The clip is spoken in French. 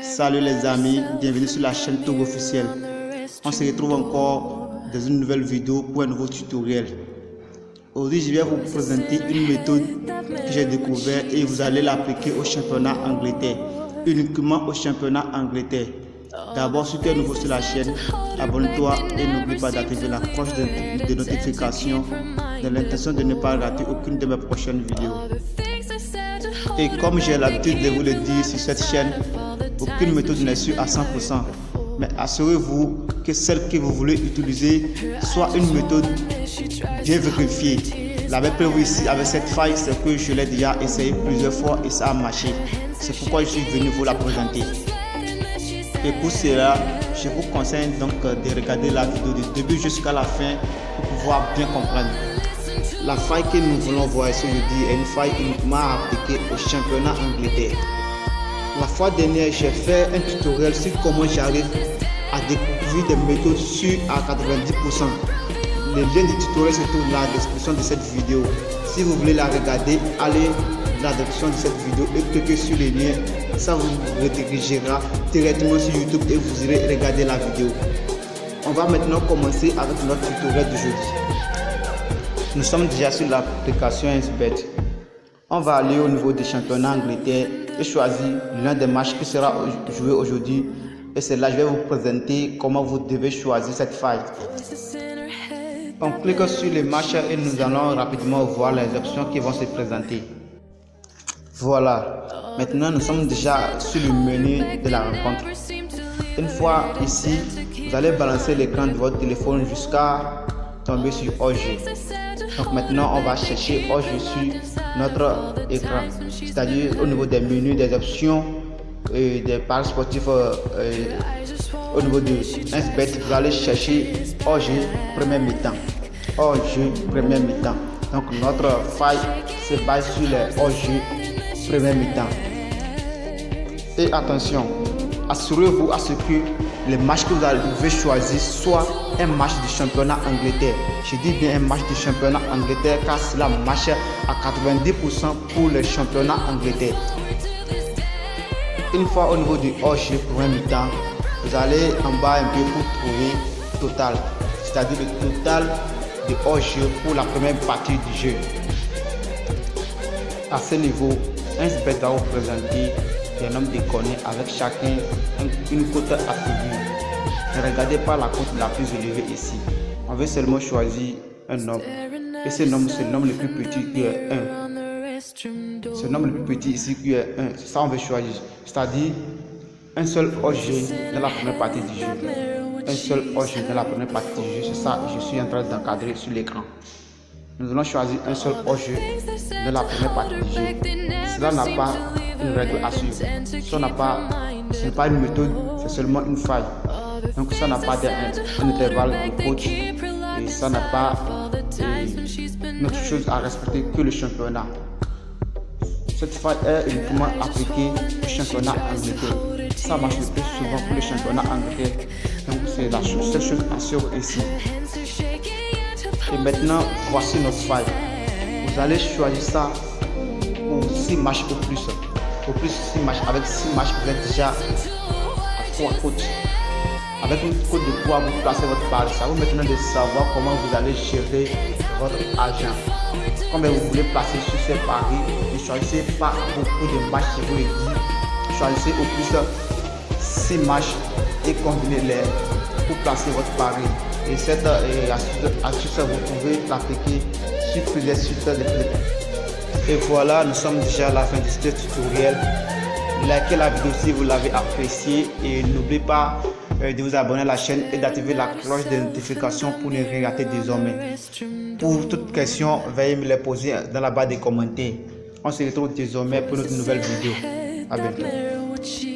Salut les amis, bienvenue sur la chaîne Togo officielle. On se retrouve encore dans une nouvelle vidéo pour un nouveau tutoriel. Aujourd'hui, je vais vous présenter une méthode que j'ai découverte et vous allez l'appliquer au championnat Angleterre, uniquement au championnat Angleterre. D'abord, si tu es nouveau sur la chaîne, abonne-toi et n'oublie pas d'activer la cloche de notification dans l'intention de ne pas rater aucune de mes prochaines vidéos. Et comme j'ai l'habitude de vous le dire sur cette chaîne, aucune méthode n'est sûre à 100%, mais assurez-vous que celle que vous voulez utiliser soit une méthode bien vérifiée. La preuve ici avec cette faille, c'est que je l'ai déjà essayé plusieurs fois et ça a marché. C'est pourquoi je suis venu vous la présenter. Et pour cela, je vous conseille donc de regarder la vidéo du début jusqu'à la fin pour pouvoir bien comprendre. La faille que nous voulons voir ici aujourd'hui est une faille uniquement appliquée au championnat Angleterre. La fois dernière, j'ai fait un tutoriel sur comment j'arrive à découvrir des méthodes sûres à 90%. Le lien du tutoriel se trouve dans la description de cette vidéo. Si vous voulez la regarder, allez dans la description de cette vidéo et cliquez sur le lien. Ça vous redirigera directement sur YouTube et vous irez regarder la vidéo. On va maintenant commencer avec notre tutoriel d'aujourd'hui. Nous sommes déjà sur l'application XBet. On va aller au niveau du championnat Angleterre et choisir l'un des matchs qui sera joué aujourd'hui. Et c'est là que je vais vous présenter comment vous devez choisir cette faille. On clique sur les matchs et nous allons rapidement voir les options qui vont se présenter. Voilà, maintenant nous sommes déjà sur le menu de la rencontre. Une fois ici, vous allez balancer l'écran de votre téléphone jusqu'à tomber sur hors-jeu. Donc maintenant on va chercher hors-jeu sur notre écran, c'est-à-dire au niveau des menus, des options et des paris sportifs. Au niveau de XBet, vous allez chercher hors-jeu premier mi-temps. Hors-jeu premier mi-temps. Donc notre faille se base sur les hors-jeu premier mi-temps. Et attention, assurez-vous à ce que le match que vous avez choisi soit un match du championnat Angleterre. Je dis bien un match du championnat Angleterre car cela marche à 90% pour le championnat Angleterre. Une fois au niveau du hors-jeu pour un mi-temps, vous allez en bas un peu pour trouver total, c'est-à-dire le total de hors-jeu pour la première partie du jeu. À ce niveau, un XBet va vous présenter des nombres de corners avec chacun une cote attribuée. Ne regardez pas la cote la plus élevée ici. On veut seulement choisir un nombre. Et ce nombre, c'est le nombre le plus petit qui est 1. Ce nombre le plus petit ici qui est 1. C'est ça on veut choisir. C'est-à-dire un seul hors-jeu dans la première partie du jeu. Un seul hors-jeu dans la première partie du jeu. C'est ça que je suis en train d'encadrer sur l'écran. Nous allons choisir un seul hors-jeu dans la première partie du jeu. Cela n'a pas une règle à suivre. Ce n'est pas une méthode, c'est seulement une faille. Donc ça n'a pas un intervalle de coach et ça n'a pas une autre chose à respecter que le championnat. Cette faille est uniquement appliquée au championnat Angleterre. Ça marche le plus souvent pour le championnat Angleterre. Donc c'est la seule chose à suivre ici. Et maintenant, voici notre faille. Vous allez choisir ça pour 6 matchs au plus. Au plus 6 matchs. Avec 6 matchs, vous êtes déjà à 3 cotes. Avec une cote de 3, vous placez votre pari. Ça vous maintenant de savoir comment vous allez gérer votre argent. Comme vous voulez placer sur ces paris, ne choisissez pas beaucoup de matchs, je vous le dis. Choisissez au plus 6 matchs et combinez-les pour placer votre pari. Et cette astuce, vous pouvez l'appliquer sur plusieurs sites de clips. Et voilà, nous sommes déjà à la fin de ce tutoriel. Likez la vidéo si vous l'avez appréciée et n'oubliez pas de vous abonner à la chaîne et d'activer la cloche de notification pour ne rien rater désormais. Pour toute question, veuillez me les poser dans la barre des commentaires. On se retrouve désormais pour une nouvelle vidéo. À bientôt.